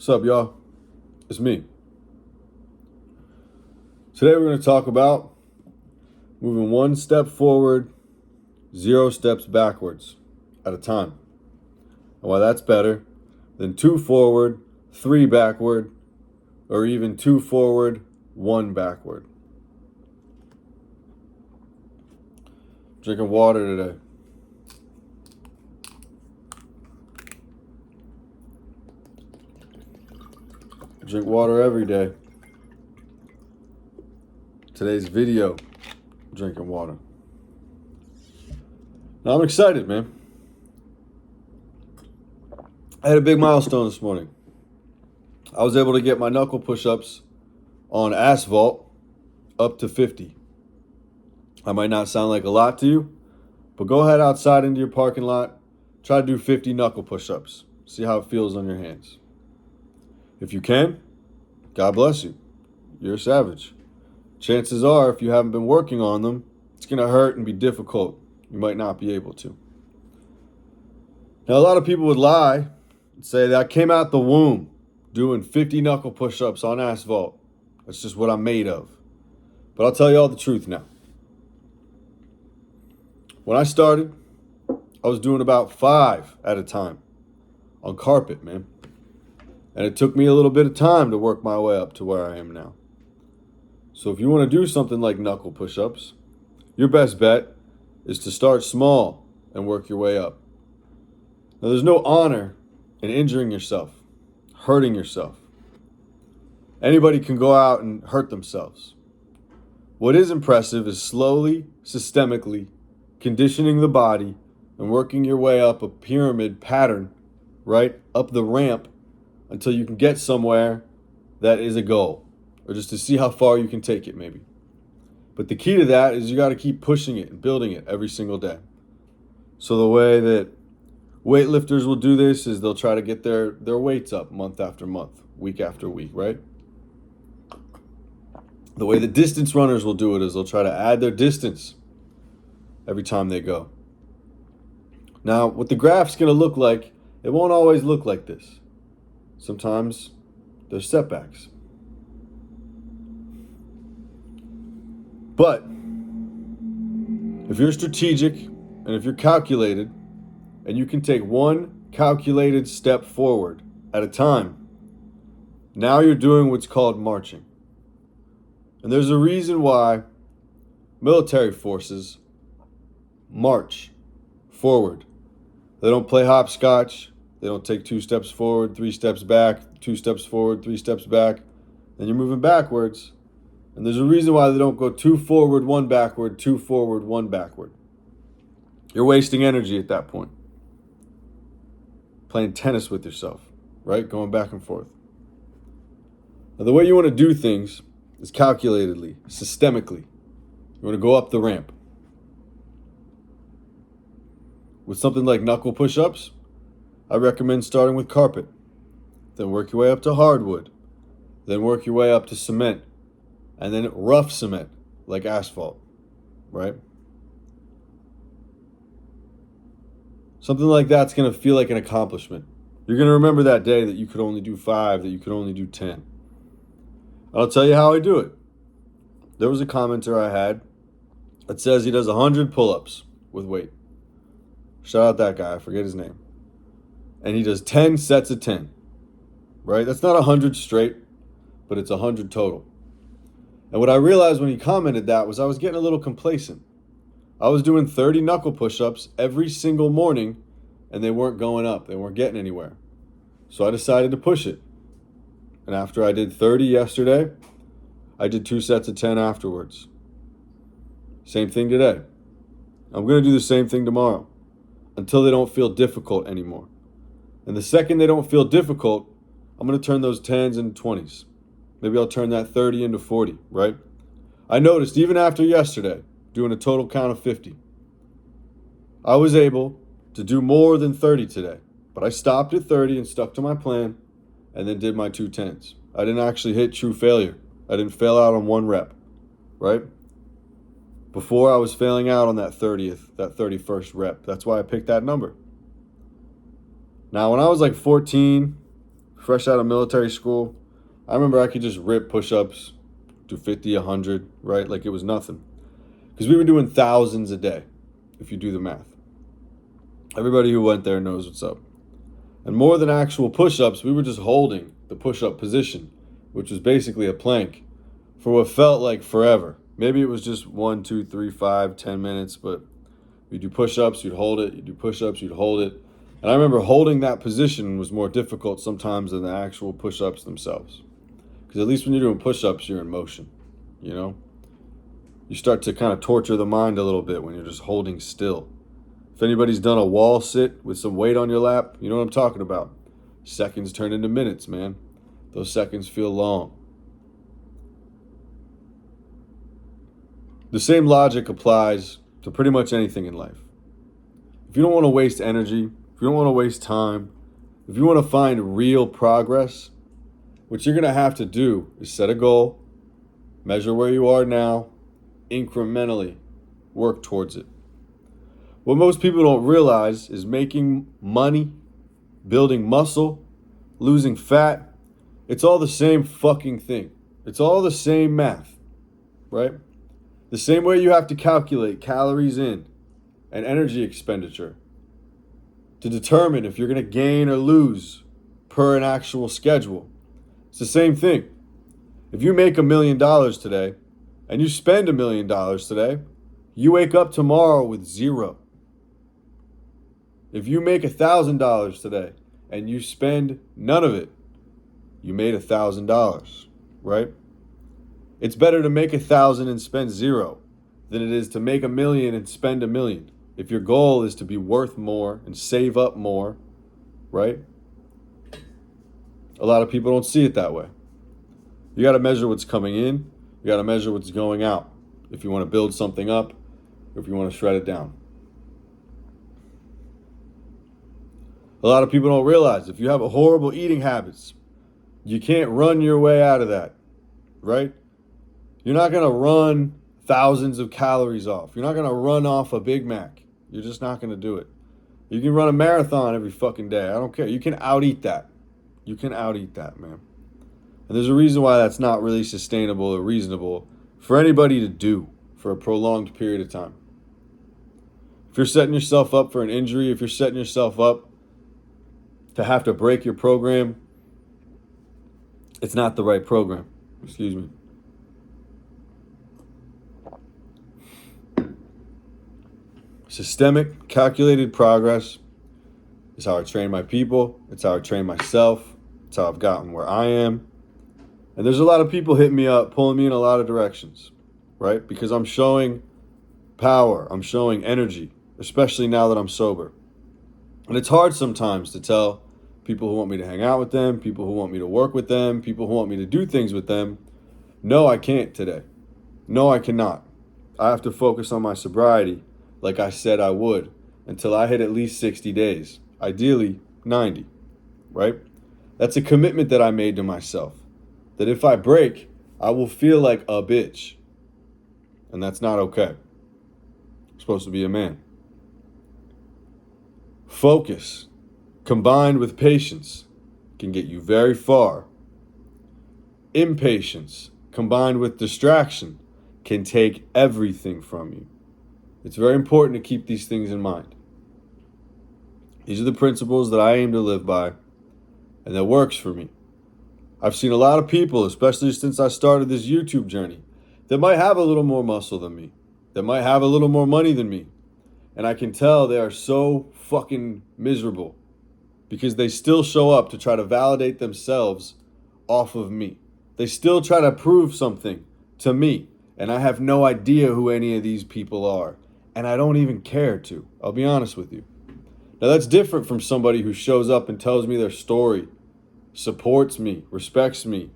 What's up, y'all? It's me. Today we're going to talk about moving 1 step forward, 0 steps backwards at a time. And why that's better than 2 forward, 3 backward, or even 2 forward, 1 backward. Drinking water today. Drink water every day. Today's video, drinking water. Now I'm excited, man. I had a big milestone this morning. I was able to get my knuckle push-ups on asphalt up to 50. I might not sound like a lot to you, but go ahead outside into your parking lot, try to do 50 knuckle push-ups. See how it feels on your hands. If you can, God bless you. You're a savage. Chances are, if you haven't been working on them, it's going to hurt and be difficult. You might not be able to. Now, a lot of people would lie and say that I came out the womb doing 50 knuckle push-ups on asphalt. That's just what I'm made of. But I'll tell you all the truth now. When I started, I was doing about 5 at a time on carpet, man. And it took me a little bit of time to work my way up to where I am now. So if you want to do something like knuckle push-ups, your best bet is to start small and work your way up. Now, there's no honor in injuring yourself, hurting yourself. Anybody can go out and hurt themselves. What is impressive is slowly, systemically conditioning the body and working your way up a pyramid pattern, right, up the ramp until you can get somewhere that is a goal, or just to see how far you can take it maybe. But the key to that is you got to keep pushing it and building it every single day. So the way that weightlifters will do this is they'll try to get their weights up month after month, week after week, right? The way the distance runners will do it is they'll try to add their distance every time they go. Now, what the graph's going to look like, it won't always look like this. Sometimes there's setbacks. But if you're strategic and if you're calculated and you can take 1 calculated step forward at a time, now you're doing what's called marching. And there's a reason why military forces march forward. They don't play hopscotch. They don't take 2 steps forward, 3 steps back, 2 steps forward, 3 steps back. Then you're moving backwards. And there's a reason why they don't go 2 forward, 1 backward, 2 forward, 1 backward. You're wasting energy at that point. Playing tennis with yourself, right? Going back and forth. Now, the way you want to do things is calculatedly, systemically. You want to go up the ramp. With something like knuckle push-ups, I recommend starting with carpet, then work your way up to hardwood, then work your way up to cement, and then rough cement, like asphalt, right? Something like that's going to feel like an accomplishment. You're going to remember that day that you could only do 5, that you could only do 10. I'll tell you how I do it. There was a commenter I had that says he does 100 pull-ups with weight. Shout out that guy, I forget his name. And he does 10 sets of 10, right? That's not 100 straight, but it's 100 total. And what I realized when he commented that was I was getting a little complacent. I was doing 30 knuckle push-ups every single morning, and they weren't going up. They weren't getting anywhere. So I decided to push it. And after I did 30 yesterday, I did 2 sets of 10 afterwards. Same thing today. I'm going to do the same thing tomorrow until they don't feel difficult anymore. And the second they don't feel difficult, I'm going to turn those 10s into 20s. Maybe I'll turn that 30 into 40, right? I noticed even after yesterday, doing a total count of 50, I was able to do more than 30 today. But I stopped at 30 and stuck to my plan and then did my 2 10s. I didn't actually hit true failure. I didn't fail out on 1 rep, right? Before I was failing out on that 30th, that 31st rep. That's why I picked that number. Now, when I was like 14, fresh out of military school, I remember I could just rip push-ups, do 50, 100, right? Like it was nothing. Because we were doing thousands a day, if you do the math. Everybody who went there knows what's up. And more than actual push-ups, we were just holding the push-up position, which was basically a plank, for what felt like forever. Maybe it was just 1, 2, 3, 5, 10 minutes, but you'd do push-ups, you'd hold it, you'd do push-ups, you'd hold it. And I remember holding that position was more difficult sometimes than the actual push-ups themselves. Because at least when you're doing push-ups, you're in motion, you know? You start to kind of torture the mind a little bit when you're just holding still. If anybody's done a wall sit with some weight on your lap, you know what I'm talking about. Seconds turn into minutes, man. Those seconds feel long. The same logic applies to pretty much anything in life. If you don't want to waste energy, if you don't want to waste time, if you want to find real progress, what you're going to have to do is set a goal, measure where you are now, incrementally work towards it. What most people don't realize is making money, building muscle, losing fat, it's all the same fucking thing. It's all the same math, right? The same way you have to calculate calories in and energy expenditure to determine if you're going to gain or lose per an actual schedule. It's the same thing. If you make $1 million today and you spend $1 million today, you wake up tomorrow with zero. If you make $1,000 today and you spend none of it, you made $1,000, right? It's better to make 1,000 and spend zero than it is to make 1 million and spend 1 million. If your goal is to be worth more and save up more, right? A lot of people don't see it that way. You got to measure what's coming in. You got to measure what's going out. If you want to build something up, or if you want to shred it down. A lot of people don't realize if you have a horrible eating habits, you can't run your way out of that, right? You're not going to run thousands of calories off. You're not going to run off a Big Mac. You're just not going to do it. You can run a marathon every fucking day. I don't care. You can out-eat that. You can out-eat that, man. And there's a reason why that's not really sustainable or reasonable for anybody to do for a prolonged period of time. If you're setting yourself up for an injury, if you're setting yourself up to have to break your program, it's not the right program. Excuse me. Systemic, calculated progress is how I train my people. It's how I train myself. It's how I've gotten where I am. And there's a lot of people hitting me up, pulling me in a lot of directions, right? Because I'm showing power. I'm showing energy, especially now that I'm sober. And it's hard sometimes to tell people who want me to hang out with them, people who want me to work with them, people who want me to do things with them. No, I can't today. No, I cannot. I have to focus on my sobriety like I said I would until I hit at least 60 days, ideally 90, right? That's a commitment that I made to myself, that if I break, I will feel like a bitch. And that's not okay. I'm supposed to be a man. Focus, combined with patience, can get you very far. Impatience, combined with distraction, can take everything from you. It's very important to keep these things in mind. These are the principles that I aim to live by, and that works for me. I've seen a lot of people, especially since I started this YouTube journey, that might have a little more muscle than me, that might have a little more money than me, and I can tell they are so fucking miserable because they still show up to try to validate themselves off of me. They still try to prove something to me, and I have no idea who any of these people are. And I don't even care to. I'll be honest with you. Now that's different from somebody who shows up and tells me their story, supports me, respects me,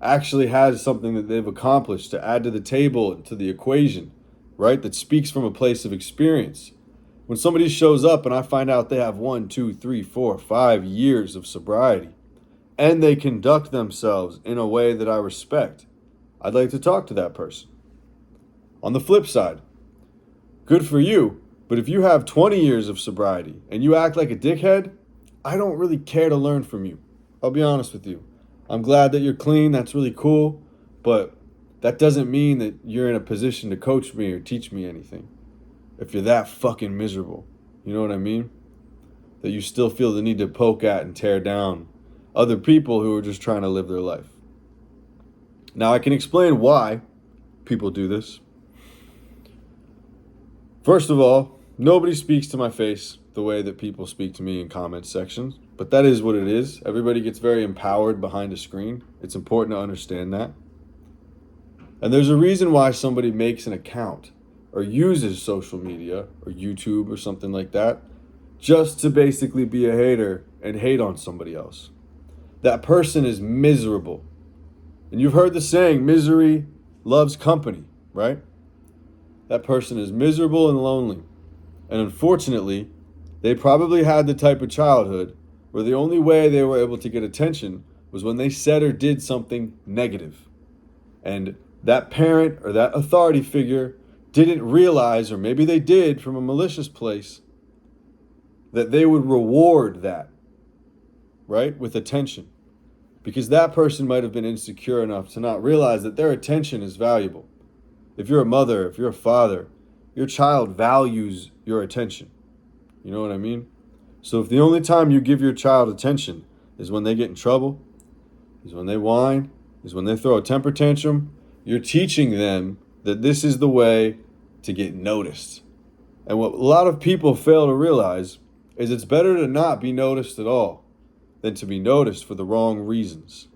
actually has something that they've accomplished to add to the table and to the equation, right? That speaks from a place of experience. When somebody shows up and I find out they have 1, 2, 3, 4, 5 years of sobriety and they conduct themselves in a way that I respect, I'd like to talk to that person. On the flip side, good for you, but if you have 20 years of sobriety and you act like a dickhead, I don't really care to learn from you. I'll be honest with you. I'm glad that you're clean. That's really cool. But that doesn't mean that you're in a position to coach me or teach me anything. If you're that fucking miserable. You know what I mean? That you still feel the need to poke at and tear down other people who are just trying to live their life. Now, I can explain why people do this. First of all, nobody speaks to my face the way that people speak to me in comment sections, but that is what it is. Everybody gets very empowered behind a screen. It's important to understand that. And there's a reason why somebody makes an account or uses social media or YouTube or something like that just to basically be a hater and hate on somebody else. That person is miserable. And you've heard the saying, misery loves company, right? That person is miserable and lonely. And unfortunately, they probably had the type of childhood where the only way they were able to get attention was when they said or did something negative. And that parent or that authority figure didn't realize, or maybe they did from a malicious place, that they would reward that, right, with attention. Because that person might have been insecure enough to not realize that their attention is valuable. If you're a mother, if you're a father, your child values your attention. You know what I mean? So if the only time you give your child attention is when they get in trouble, is when they whine, is when they throw a temper tantrum, you're teaching them that this is the way to get noticed. And what a lot of people fail to realize is it's better to not be noticed at all than to be noticed for the wrong reasons.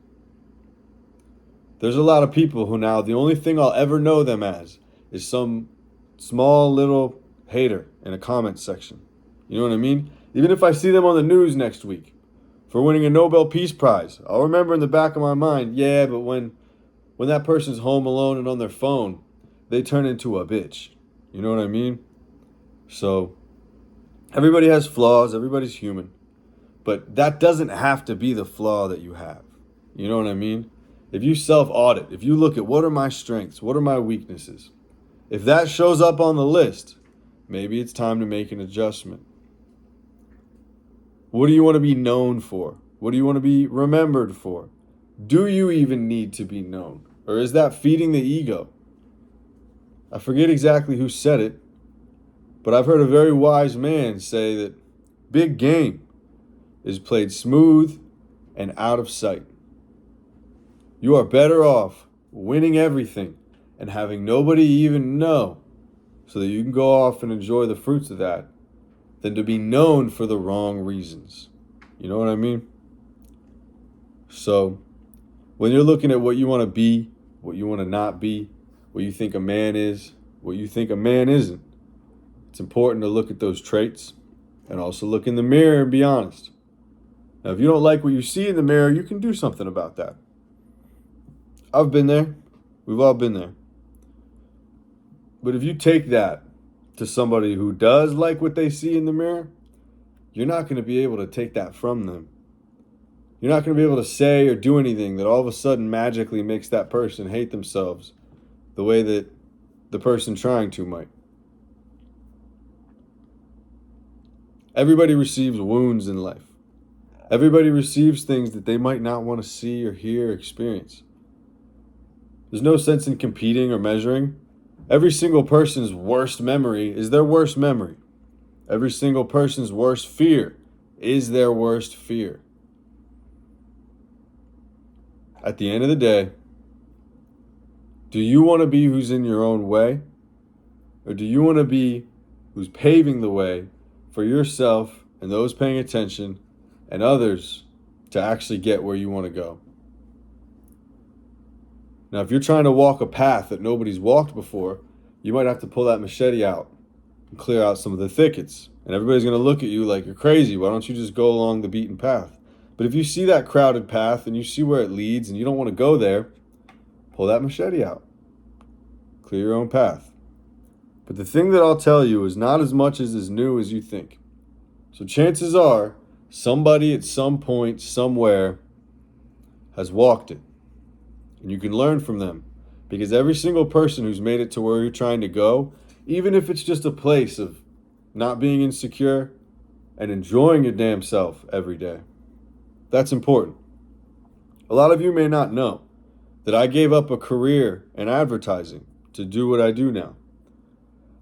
There's a lot of people who now the only thing I'll ever know them as is some small little hater in a comment section. You know what I mean? Even if I see them on the news next week for winning a Nobel Peace Prize, I'll remember in the back of my mind, yeah, but when that person's home alone and on their phone, they turn into a bitch. You know what I mean? So everybody has flaws, everybody's human. But that doesn't have to be the flaw that you have. You know what I mean? If you self-audit, if you look at what are my strengths, what are my weaknesses, if that shows up on the list, maybe it's time to make an adjustment. What do you want to be known for? What do you want to be remembered for? Do you even need to be known? Or is that feeding the ego? I forget exactly who said it, but I've heard a very wise man say that big game is played smooth and out of sight. You are better off winning everything and having nobody even know so that you can go off and enjoy the fruits of that than to be known for the wrong reasons. You know what I mean? So when you're looking at what you want to be, what you want to not be, what you think a man is, what you think a man isn't, it's important to look at those traits and also look in the mirror and be honest. Now, if you don't like what you see in the mirror, you can do something about that. I've been there. We've all been there. But if you take that to somebody who does like what they see in the mirror, you're not going to be able to take that from them. You're not going to be able to say or do anything that all of a sudden magically makes that person hate themselves the way that the person trying to might. Everybody receives wounds in life. Everybody receives things that they might not want to see or hear or experience. There's no sense in competing or measuring. Every single person's worst memory is their worst memory. Every single person's worst fear is their worst fear. At the end of the day, do you want to be who's in your own way? Or do you want to be who's paving the way for yourself and those paying attention and others to actually get where you want to go? Now, if you're trying to walk a path that nobody's walked before, you might have to pull that machete out and clear out some of the thickets. And everybody's going to look at you like you're crazy. Why don't you just go along the beaten path? But if you see that crowded path and you see where it leads and you don't want to go there, pull that machete out. Clear your own path. But the thing that I'll tell you is not as much as new as you think. So chances are somebody at some point, somewhere, has walked it. And you can learn from them. Because every single person who's made it to where you're trying to go, even if it's just a place of not being insecure and enjoying your damn self every day, that's important. A lot of you may not know that I gave up a career in advertising to do what I do now.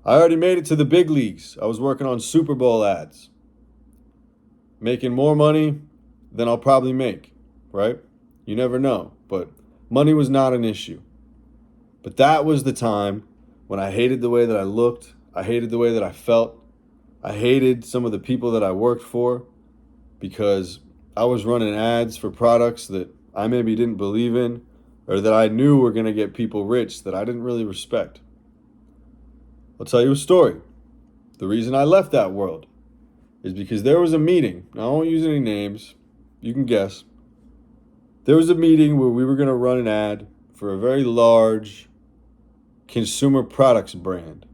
I already made it to the big leagues. I was working on Super Bowl ads, making more money than I'll probably make, right? You never know, but money was not an issue. But that was the time when I hated the way that I looked. I hated the way that I felt. I hated some of the people that I worked for because I was running ads for products that I maybe didn't believe in or that I knew were going to get people rich that I didn't really respect. I'll tell you a story. The reason I left that world is because there was a meeting. Now, I won't use any names. You can guess. There was a meeting where we were going to run an ad for a very large consumer products brand.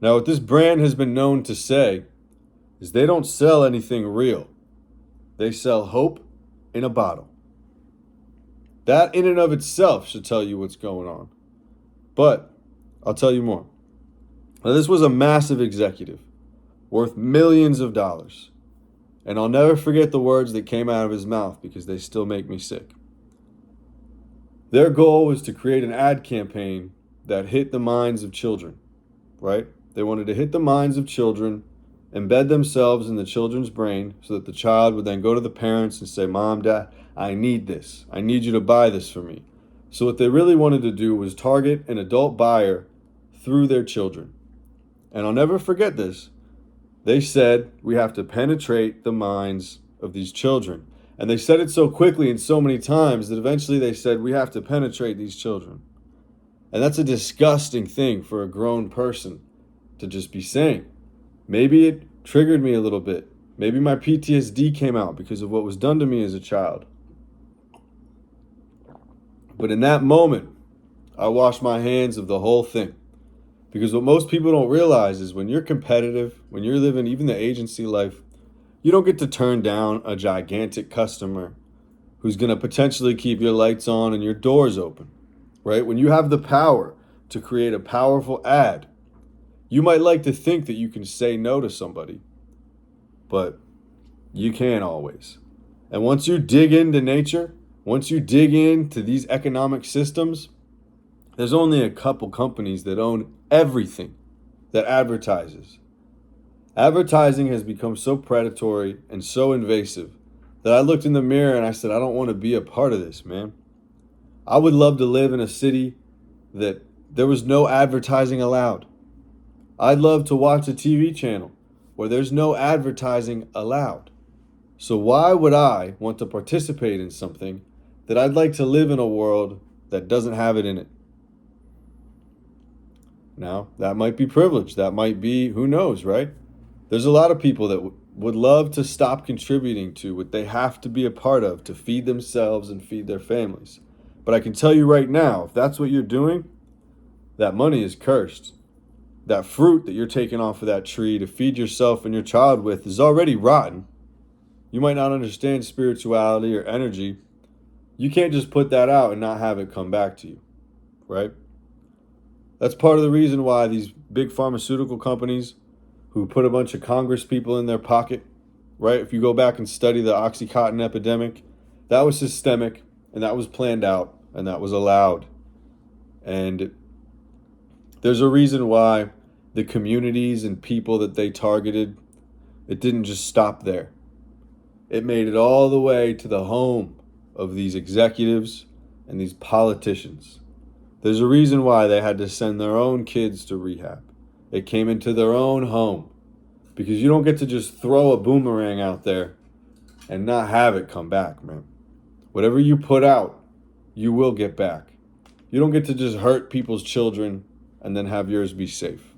Now, what this brand has been known to say is they don't sell anything real. They sell hope in a bottle. That in and of itself should tell you what's going on. But I'll tell you more. Now, this was a massive executive worth millions of dollars. And I'll never forget the words that came out of his mouth because they still make me sick. Their goal was to create an ad campaign that hit the minds of children, right? They wanted to hit the minds of children, embed themselves in the children's brain so that the child would then go to the parents and say, Mom, Dad, I need this. I need you to buy this for me. So what they really wanted to do was target an adult buyer through their children. And I'll never forget this. They said we have to penetrate the minds of these children. And they said it so quickly and so many times that eventually they said we have to penetrate these children. And that's a disgusting thing for a grown person to just be saying. Maybe it triggered me a little bit. Maybe my PTSD came out because of what was done to me as a child. But in that moment, I washed my hands of the whole thing. Because what most people don't realize is when you're competitive, when you're living even the agency life, you don't get to turn down a gigantic customer who's going to potentially keep your lights on and your doors open, right? When you have the power to create a powerful ad, you might like to think that you can say no to somebody, but you can't always. And once you dig into nature, once you dig into these economic systems, there's only a couple companies that own everything that advertises. Advertising has become so predatory and so invasive that I looked in the mirror and I said, I don't want to be a part of this, man. I would love to live in a city that there was no advertising allowed. I'd love to watch a TV channel where there's no advertising allowed. So why would I want to participate in something that I'd like to live in a world that doesn't have it in it? Now, that might be privilege. That might be, who knows, right? There's a lot of people that would love to stop contributing to what they have to be a part of to feed themselves and feed their families. But I can tell you right now, if that's what you're doing, that money is cursed. That fruit that you're taking off of that tree to feed yourself and your child with is already rotten. You might not understand spirituality or energy. You can't just put that out and not have it come back to you, right? That's part of the reason why these big pharmaceutical companies who put a bunch of Congress people in their pocket, right? If you go back and study the Oxycontin epidemic, that was systemic and that was planned out and that was allowed. And there's a reason why the communities and people that they targeted, it didn't just stop there. It made it all the way to the home of these executives and these politicians. There's a reason why they had to send their own kids to rehab. It came into their own home because you don't get to just throw a boomerang out there and not have it come back, man. Whatever you put out, you will get back. You don't get to just hurt people's children and then have yours be safe.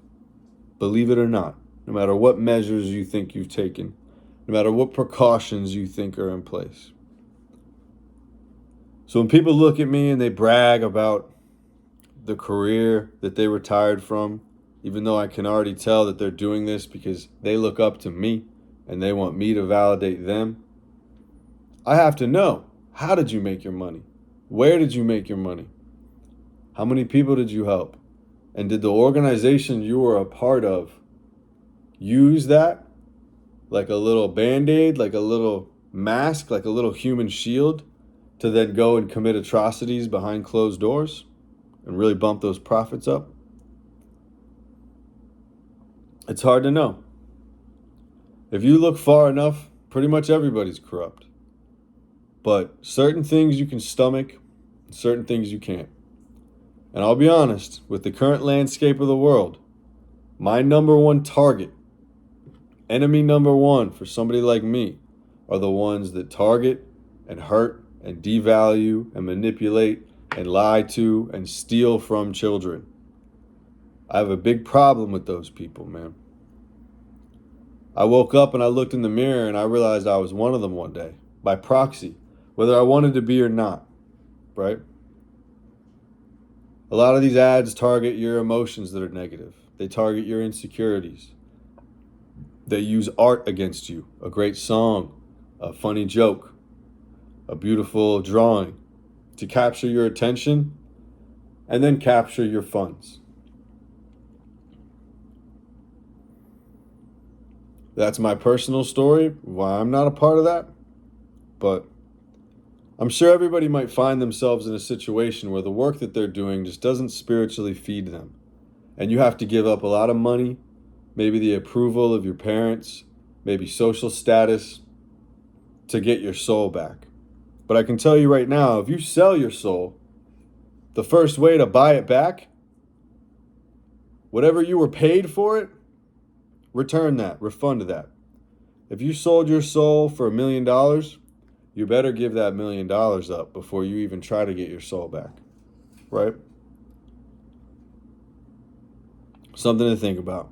Believe it or not, no matter what measures you think you've taken, no matter what precautions you think are in place. So when people look at me and they brag about the career that they retired from, even though I can already tell that they're doing this because they look up to me and they want me to validate them, I have to know, how did you make your money? Where did you make your money? How many people did you help? And did the organization you were a part of use that like a little Band-Aid, like a little mask, like a little human shield to then go and commit atrocities behind closed doors and really bump those profits up? It's hard to know. If you look far enough, pretty much everybody's corrupt. But certain things you can stomach, certain things you can't. And I'll be honest, with the current landscape of the world, my number one target, enemy number one for somebody like me, are the ones that target and hurt and devalue and manipulate and lie to and steal from children. I have a big problem with those people, man. I woke up and I looked in the mirror and I realized I was one of them one day, by proxy, whether I wanted to be or not, right? A lot of these ads target your emotions that are negative. They target your insecurities. They use art against you, a great song, a funny joke, a beautiful drawing, to capture your attention and then capture your funds. That's my personal story, why I'm not a part of that. But I'm sure everybody might find themselves in a situation where the work that they're doing just doesn't spiritually feed them. And you have to give up a lot of money, maybe the approval of your parents, maybe social status, to get your soul back. But I can tell you right now, if you sell your soul, the first way to buy it back, whatever you were paid for it, return that, refund that. If you sold your soul for $1 million, you better give that $1 million up before you even try to get your soul back, right? Something to think about.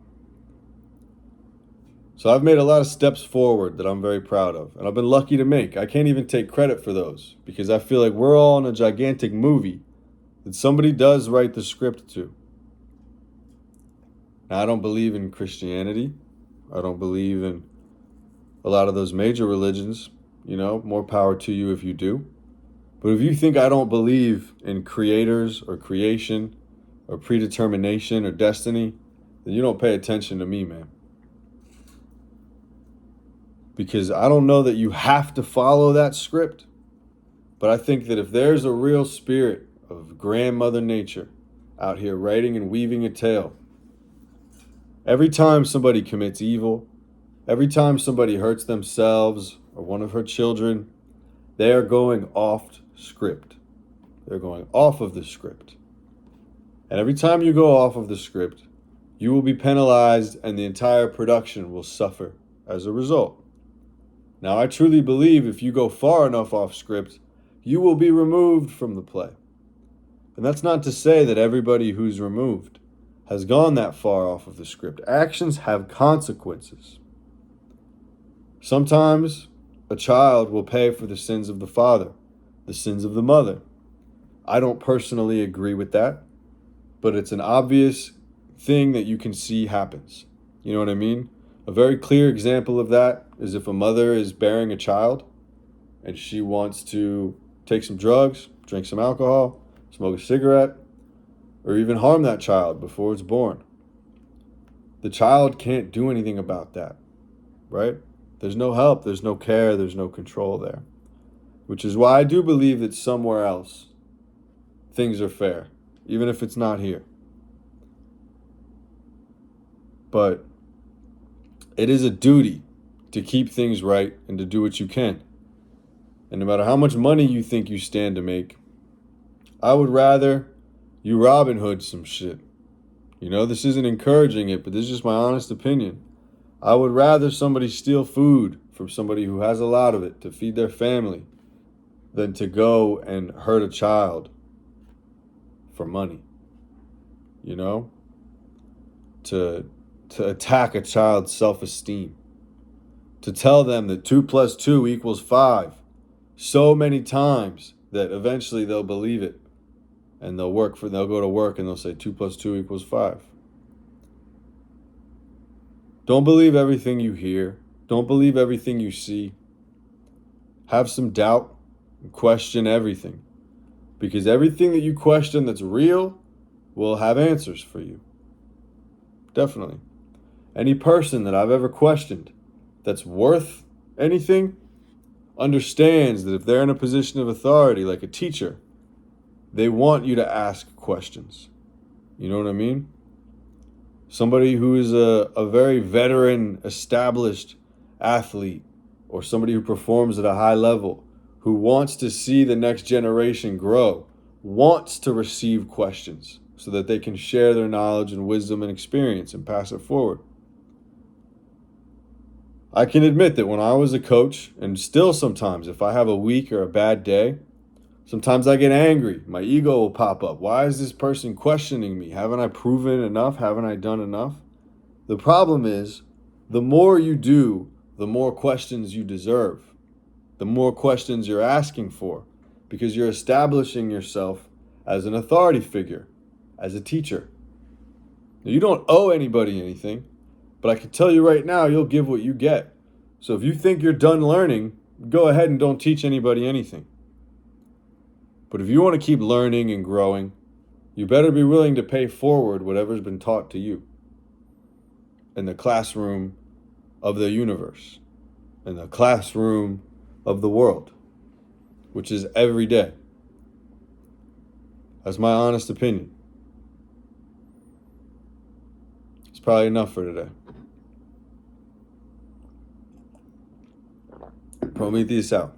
So I've made a lot of steps forward that I'm very proud of, and I've been lucky to make. I can't even take credit for those because I feel like we're all in a gigantic movie that somebody does write the script to. Now, I don't believe in Christianity. I don't believe in a lot of those major religions. You know, more power to you if you do. But if you think I don't believe in creators or creation or predetermination or destiny, then you don't pay attention to me, man. Because I don't know that you have to follow that script. But I think that if there's a real spirit of grandmother nature out here writing and weaving a tale, every time somebody commits evil, every time somebody hurts themselves or one of her children, they are going off script. They're going off of the script. And every time you go off of the script, you will be penalized and the entire production will suffer as a result. Now, I truly believe if you go far enough off script, you will be removed from the play. And that's not to say that everybody who's removed has gone that far off of the script. Actions have consequences. Sometimes a child will pay for the sins of the father, the sins of the mother. I don't personally agree with that, but it's an obvious thing that you can see happens. You know what I mean? A very clear example of that is if a mother is bearing a child and she wants to take some drugs, drink some alcohol, smoke a cigarette, or even harm that child before it's born. The child can't do anything about that, right? There's no help, there's no care, there's no control there. Which is why I do believe that somewhere else things are fair, even if it's not here. But it is a duty to keep things right and to do what you can. And no matter how much money you think you stand to make, I would rather you Robin Hood some shit. You know, this isn't encouraging it, but this is just my honest opinion. I would rather somebody steal food from somebody who has a lot of it to feed their family than to go and hurt a child for money. You know? To attack a child's self-esteem. To tell them that 2 + 2 = 5 so many times that eventually they'll believe it. And they'll go to work and they'll say 2 + 2 = 5. Don't believe everything you hear. Don't believe everything you see. Have some doubt and question everything. Because everything that you question that's real will have answers for you. Definitely. Any person that I've ever questioned that's worth anything understands that if they're in a position of authority, like a teacher, they want you to ask questions. You know what I mean? Somebody who is a very veteran, established athlete, or somebody who performs at a high level, who wants to see the next generation grow, wants to receive questions so that they can share their knowledge and wisdom and experience and pass it forward. I can admit that when I was a coach, and still sometimes if I have a week or a bad day, sometimes I get angry. My ego will pop up. Why is this person questioning me? Haven't I proven enough? Haven't I done enough? The problem is, the more you do, the more questions you deserve. The more questions you're asking for, because you're establishing yourself as an authority figure, as a teacher. Now, you don't owe anybody anything, but I can tell you right now, you'll give what you get. So if you think you're done learning, go ahead and don't teach anybody anything. But if you want to keep learning and growing, you better be willing to pay forward whatever's been taught to you in the classroom of the universe, in the classroom of the world, which is every day. That's my honest opinion. It's probably enough for today. Prometheus out.